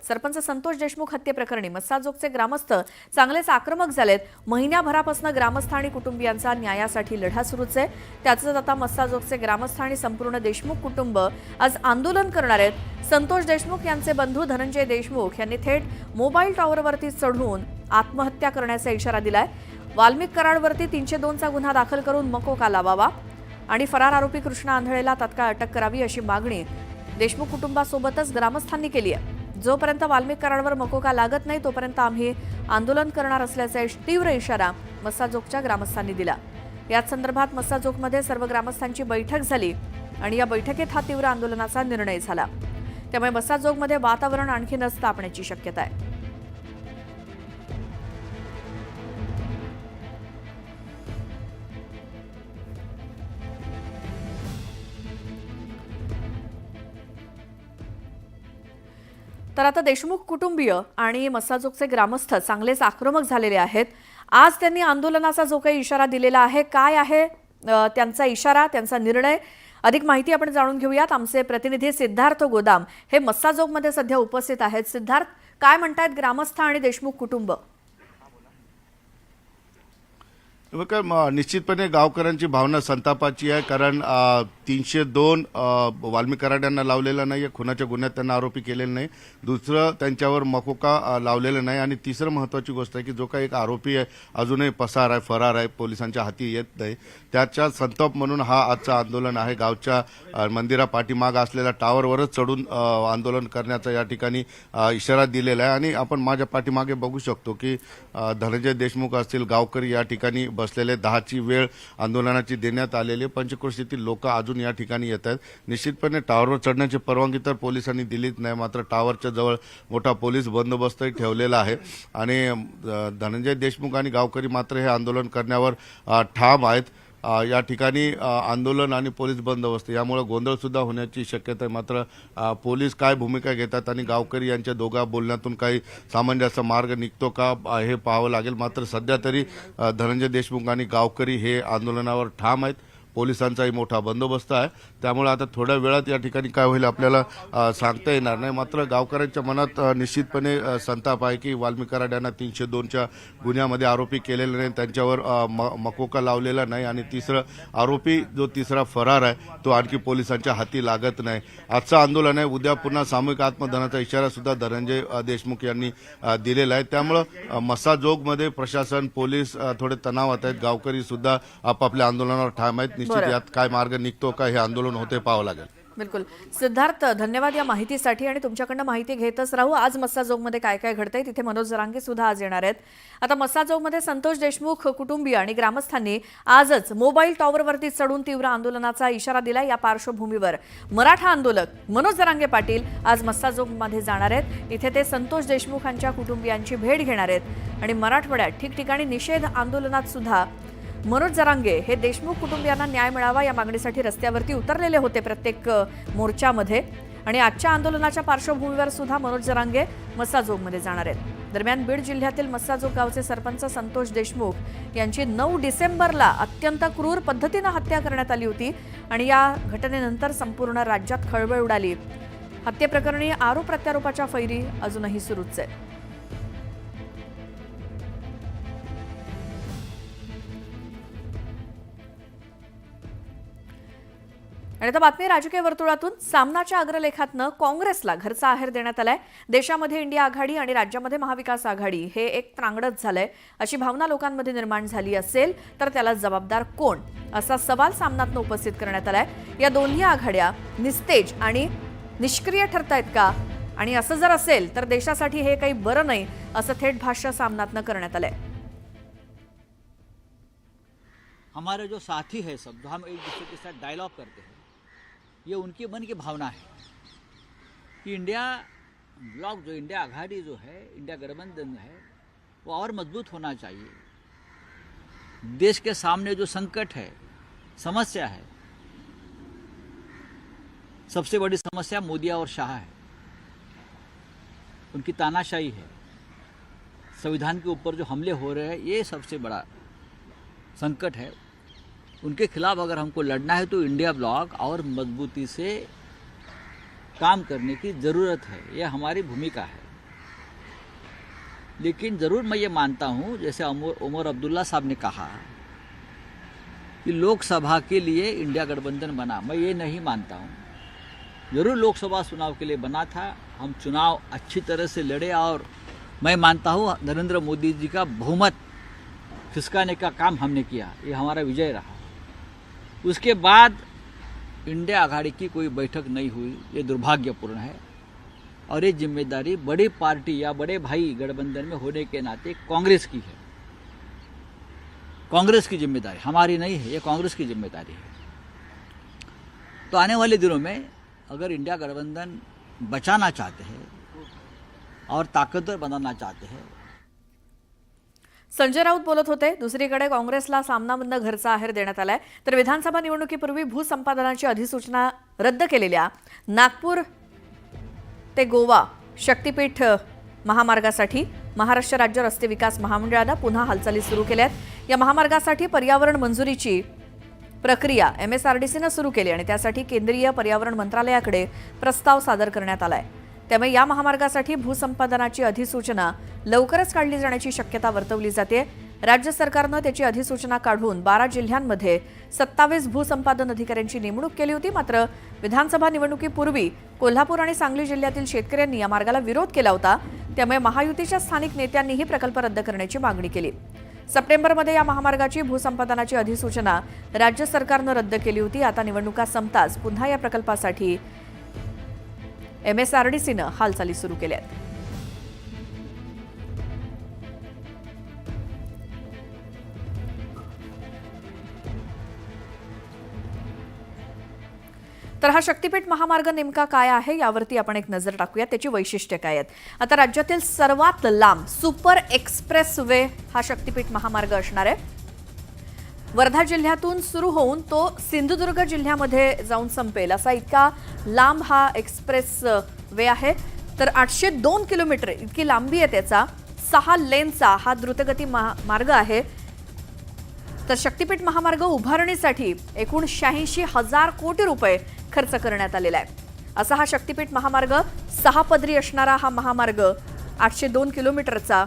सरपंच संतोष देशमुख हत्येप्रकरणी मस्साजोगचे ग्रामस्थ चांगलेच आक्रमक झालेत। महिन्याभरापासून ग्रामस्थ आणि कुटुंबियांचा न्यायासाठी लढा सुरूच आहे। त्यातच आता मस्साजोगचे ग्रामस्थ आणि संपूर्ण देशमुख कुटुंब आज आंदोलन करणार आहेत। संतोष देशमुख यांचे बंधू धनंजय देशमुख यांनी थेट मोबाईल टॉवरवरती चढून आत्महत्या करण्याचा इशारा दिलाय। वाल्मिक कराडवरती 302 चा गुन्हा दाखल करून मकोका लावावा आणि फरार आरोपी कृष्णा आंधळेला तात्काळ अटक करावी अशी मागणी देशमुख कुटुंबासोबतच ग्रामस्थांनी केली आहे। जोपर्यंत वाल्मिक कराडवर मकोका लागत नाही तोपर्यंत आम्ही आंदोलन करणार असल्याचा तीव्र इशारा मस्साजोगच्या ग्रामस्थांनी दिला। याच संदर्भात मस्साजोगमध्ये सर्व ग्रामस्थांची बैठक झाली आणि या बैठकीत हा तीव्र आंदोलनाचा निर्णय झाला। त्यामुळे मस्साजोगमध्ये वातावरण आणखीनच तापण्याची शक्यता आहे। तर आता देशमुख कुटुंबीय आणि मस्साजोगचे ग्रामस्थ चांगलेच आक्रमक झालेले आहेत। आज त्यांनी आंदोलनाचा जो काही इशारा दिलेला आहे, काय आहे त्यांचा इशारा, त्यांचा निर्णय, अधिक माहिती आपण जाणून घेऊयात। आमचे प्रतिनिधी सिद्धार्थ गोदाम हे मस्साजोगमध्ये सध्या उपस्थित आहेत। सिद्धार्थ, काय म्हणतायत ग्रामस्थ आणि देशमुख कुटुंब? निश्चितपणे गावकऱ्यांची भावना संतापाची आहे, कारण 302 वाल्मिक कराड यांना लावलेला नाही, खुनाच्या गुन्ह्यात त्यांना आरोपी केलेला नाही, दुसरं त्यांच्यावर मकोका लावलेलं नाही आणि तिसरं महत्त्वाची गोष्ट आहे की जो काही एक आरोपी आहे अजूनही पसार आहे, फरार आहे, पोलिसांच्या हाती येत नाही। त्याच्या संताप म्हणून हा आजचं आंदोलन आहे। गावच्या मंदिरा पाठीमाग असलेल्या टावरवरच चढून आंदोलन करण्याचा या ठिकाणी इशारा दिलेला आहे। आणि आपण माझ्या पाठीमागे बघू शकतो की धनंजय देशमुख असतील, गावकरी या ठिकाणी बसलेले, 10ची वेळ आंदोलनाची देण्यात आलेली। पंचक्रोशीतील लोक अजून या ठिकाणी येत आहेत। निश्चितपणे टावरवर चढण्याची परवानगी तर पोलिसांनी दिलीच नाही, मात्र टावरच्या जवळ मोठा पोलीस बंदोबस्तही ठेवलेला आहे आणि धनंजय देशमुख आणि गावकरी मात्र हे आंदोलन करण्यावर ठाम आहेत। या ठिकाणी आंदोलन आणि पोलीस बंदोबस्त यामुळे गोंधळ सुद्धा होण्याची शक्यता आहे। मात्र पोलीस काय भूमिका घेतात आणि गावकरी यांच्या दोघा बोलण्यातून काही सामंजस्य मार्ग निघतो का हे पाहावं लागेल। मात्र सध्या तरी धनंजय देशमुख आणि गावकरी हे आंदोलनावर ठाम आहेत। पोलिसांचाही मोठा बंदोबस्त आहे, त्यामुळे आता थोड्या वेळात या ठिकाणी काय होईल आपल्याला सांगता येणार नाही। मात्र गावकऱ्यांच्या मनात निश्चितपणे संताप आहे की वाल्मिक कराड यांना 302च्या गुन्ह्यामध्ये आरोपी केलेले नाही, त्यांच्यावर मकोका लावलेला नाही आणि आरोपी जो तिसरा फरार आहे तो आणखी पोलिसांच्या हाती लागत नाही। आजचं आंदोलन आहे, उद्या पुन्हा सामूहिक आत्मदहनाचा इशारा सुद्धा धनंजय देशमुख यांनी दिलेला आहे। त्यामुळे मस्साजोगमध्ये प्रशासन, पोलीस थोडे तणावात आहेत, गावकरी सुद्धा आपापल्या आंदोलनावर ठाम आहेत। निश्चित यात काय मार्ग निघतो का हे आंदोलन होते पाहावं लागेल। बिलकुल सिद्धार्थ, धन्यवाद या माहितीसाठी आणि तुमच्याकडनं माहिती घेतच राहू। आज मस्साजोगमध्ये काय काय घडतंय तिथे मनोज जरांगे सुद्धा आज येणार आहेत। आता मस्साजोगमध्ये संतोष देशमुख कुटुंबीय आणि ग्रामस्थांनी आजच मोबाईल टॉवरवरती चढून तीव्र आंदोलनाचा इशारा दिला। या पार्श्वभूमीवर मराठा आंदोलक मनोज जरांगे पाटील आज मस्साजोगमध्ये जाणार आहेत। इथे ते संतोष देशमुखांच्या कुटुंबियांची भेट घेणार आहेत आणि मराठवाड्यात ठिकठिकाणी निषेध आंदोलनात सुद्धा मनोज जरांगे हे देशमुख कुटुंबियांना न्याय मिळावा या मागणीसाठी रस्त्यावरती उतरलेले होते प्रत्येक मोर्चामध्ये। आणि आजच्या आंदोलनाच्या पार्श्वभूमीवर सुद्धा मनोज जरांगे मस्साजोगमध्ये जाणार आहेत। दरम्यान बीड जिल्ह्यातील मस्साजोग गावचे सरपंच संतोष देशमुख यांची 9 डिसेंबरला अत्यंत क्रूर पद्धतीने हत्या करण्यात आली होती आणि या घटनेनंतर संपूर्ण राज्यात खळबळ उडाली। हत्येप्रकरणी आरोप प्रत्यारोपाच्या फैरी अजूनही सुरूच आहेत। आणि आता बातमी राजकीय वर्तुळातून सामनाच्या अग्रलेखातनं काँग्रेसला घरचा आहेर देण्यात आलाय। देशामध्ये इंडिया आघाडी आणि राज्यामध्ये महाविकास आघाडी हे एक त्रांगडच झालंय अशी भावना लोकांमध्ये निर्माण झाली असेल तर त्याला जबाबदार कोण असा सवाल सामनातनं उपस्थित करण्यात आलाय। या दोन्ही आघाड्या निस्तेज आणि निष्क्रिय ठरतायत का, आणि असं जर असेल तर देशासाठी हे काही बरं नाही असं थेट भाष्य सामनातनं करण्यात आलंय। हमारे जो साथी है सब, जो हम एक दूसरे के साथ डायलॉग करते हैं, ये उनकी मन की भावना है कि इंडिया ब्लॉक, जो इंडिया आघाड़ी जो है, इंडिया गठबंधन है, वो और मजबूत होना चाहिए। देश के सामने जो संकट है, समस्या है, सबसे बड़ी समस्या मोदी और शाह है। उनकी तानाशाही है, संविधान के ऊपर जो हमले हो रहे हैं ये सबसे बड़ा संकट है। उनके खिलाफ अगर हमको लड़ना है तो इंडिया ब्लॉक और मजबूती से काम करने की ज़रूरत है, यह हमारी भूमिका है। लेकिन ज़रूर मैं ये मानता हूँ, जैसे उमर अब्दुल्ला साहब ने कहा कि लोकसभा के लिए इंडिया गठबंधन बना, मैं ये नहीं मानता हूँ। जरूर लोकसभा चुनाव के लिए बना था, हम चुनाव अच्छी तरह से लड़े और मैं मानता हूँ नरेंद्र मोदी जी का बहुमत खिसकाने का काम हमने किया, ये हमारा विजय रहा। उसके बाद इंडिया आघाड़ी की कोई बैठक नहीं हुई, ये दुर्भाग्यपूर्ण है और ये जिम्मेदारी बड़ी पार्टी या बड़े भाई गठबंधन में होने के नाते कांग्रेस की है। कांग्रेस की जिम्मेदारी हमारी नहीं है, ये कांग्रेस की जिम्मेदारी है। तो आने वाले दिनों में अगर इंडिया गठबंधन बचाना चाहते हैं और ताकतवर बनाना चाहते हैं। संजय राऊत बोलत होते. दुसरीकडे काँग्रेसला सामनामधनं घरचा आहेर देण्यात आलाय, तर विधानसभा निवडणुकीपूर्वी भूसंपादनाची अधिसूचना रद्द केलेल्या नागपूर ते गोवा शक्तीपीठ महामार्गासाठी महाराष्ट्र राज्य रस्ते विकास महामंडळानं पुन्हा हालचाली सुरू केल्या आहेत. या महामार्गासाठी पर्यावरण मंजुरीची प्रक्रिया MSRDCनं सुरू केली आणि त्यासाठी केंद्रीय पर्यावरण मंत्रालयाकडे प्रस्ताव सादर करण्यात आलाय. त्यामुळे या महामार्गासाठी भूसंपादनाची अधिसूचना लवकरच काढली जाण्याची शक्यता वर्तवली जाते. राज्य सरकारनं त्याची अधिसूचना काढून 12 जिल्ह्यांमध्ये 27 भूसंपादन अधिकाऱ्यांची नेमणूक केली होती. मात्र विधानसभा निवडणुकीपूर्वी कोल्हापूर आणि सांगली जिल्ह्यातील शेतकऱ्यांनी या मार्गाला विरोध केला होता. त्यामुळे महायुतीच्या स्थानिक नेत्यांनीही प्रकल्प रद्द करण्याची मागणी केली. सप्टेंबरमध्ये या महामार्गाची भूसंपादनाची अधिसूचना राज्य सरकारनं रद्द केली होती. आता निवडणुका संपताच पुन्हा या प्रकल्पासाठी MSRDCनं हालचाली सुरू केल्या आहेत. तर हा शक्तीपीठ महामार्ग नेमका काय आहे यावरती आपण एक नजर टाकूया. त्याची वैशिष्ट्ये काय आहेत. आता राज्यातील सर्वात लांब सुपर एक्सप्रेस वे हा शक्तीपीठ महामार्ग असणार आहे. वर्धा जिल्ह्यातून सुरू होऊन तो सिंधुदुर्ग जिल्ह्यामध्ये जाऊन संपेल असा इतका लांब हा एक्सप्रेस वे आहे. तर 802 किलोमीटर इतकी लांबी आहे त्याचा. 6 लेनचा हा द्रुतगती मार्ग आहे. तर शक्तीपीठ महामार्ग उभारणीसाठी एकूण 86,000 कोटी रुपये खर्च करण्यात आलेला आहे. असा हा शक्तीपीठ महामार्ग 6 पदरी असणारा हा महामार्ग 802 किलोमीटरचा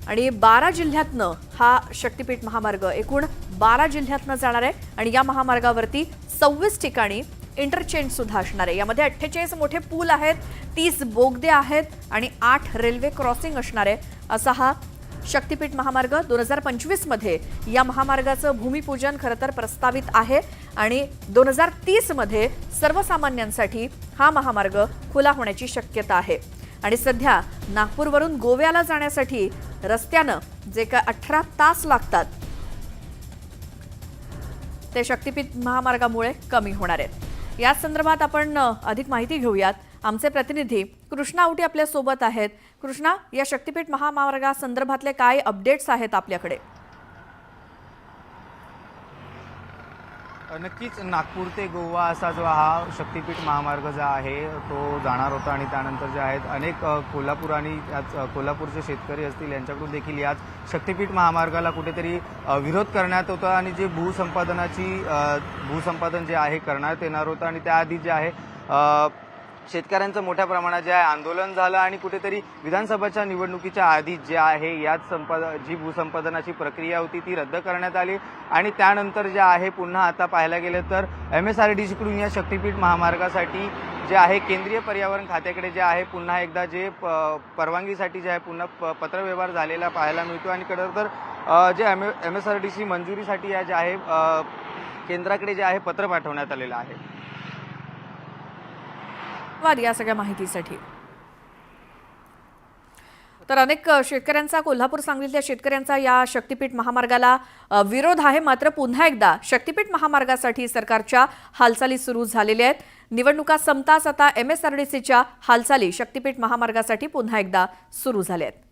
आणि 12 जिल्ह्यातनं हा शक्तीपीठ महामार्ग एकूण 12 जिल्ह्यातनं जाणार आहे. आणि या महामार्गावरती 26 ठिकाणी इंटरचेंज सुद्धा असणार आहे. यामध्ये 48 मोठे पूल आहेत, 30 बोगदे आहेत आणि 8 रेल्वे क्रॉसिंग असणार आहे. असा हा शक्तीपीठ महामार्ग 2025 मध्ये या महामार्गाचं भूमिपूजन खरं तर प्रस्तावित आहे आणि 2030 मध्ये सर्वसामान्यांसाठी हा महामार्ग खुला होण्याची शक्यता आहे. आणि सध्या नागपूरवरून गोव्याला जाण्यासाठी रस्त्यानं जे काय 18 तास लागतात ते शक्तीपीठ महामार्गामुळे कमी होणार आहेत. या संदर्भात आपण अधिक माहिती घेऊयात. आमचे प्रतिनिधी कृष्णा आवटी आपल्या सोबत आहेत. कृष्णा, या शक्तीपीठ महामार्गासंदर्भातले काय अपडेट्स आहेत आपल्याकडे? नक्कीच नागपूर ते गोवा असा जो हा शक्तीपीठ महामार्ग जो आहे तो जाणार होता आणि त्यानंतर जे आहेत अनेक कोल्हापूर आणि कोल्हापूरचे शेतकरी असतील यांच्याकडून देखील याच शक्तीपीठ महामार्गाला कुठेतरी विरोध करण्यात होता आणि जे भूसंपादन जे आहे करण्यात येणार होतं आणि त्याआधी जे आहे शेतकऱ्यांचं मोठ्या प्रमाणात जे आहे आंदोलन झालं आणि कुठेतरी विधानसभेच्या निवडणुकीच्या आधी जे आहे याच जी भूसंपादनाची प्रक्रिया होती ती रद्द करण्यात आली आणि त्यानंतर जे आहे पुन्हा आता पाहायला गेलं तर MSRDCकडून या शक्तीपीठ महामार्गासाठी जे आहे केंद्रीय पर्यावरण खात्याकडे जे आहे पुन्हा एकदा जे परवानगीसाठी जे आहे पुन्हा पत्रव्यवहार झालेला पाहायला मिळतो आणि खरं तर जे MSRDC मंजुरीसाठी जे आहे केंद्राकडे जे आहे पत्र पाठवण्यात आलेलं आहे. धन्यवाद या सगळ्या माहितीसाठी. तर अनेक शेतकऱ्यांचा, कोल्हापूर सांगलीतल्या शेतकऱ्यांचा या शक्तीपीठ महामार्गाला विरोध आहे. मात्र पुन्हा एकदा शक्तीपीठ महामार्गासाठी सरकारच्या हालचाली सुरू झालेल्या आहेत. निवडणुका संपताच आता MSRDCच्या हालचाली शक्तीपीठ महामार्गासाठी पुन्हा एकदा सुरू झाल्या आहेत.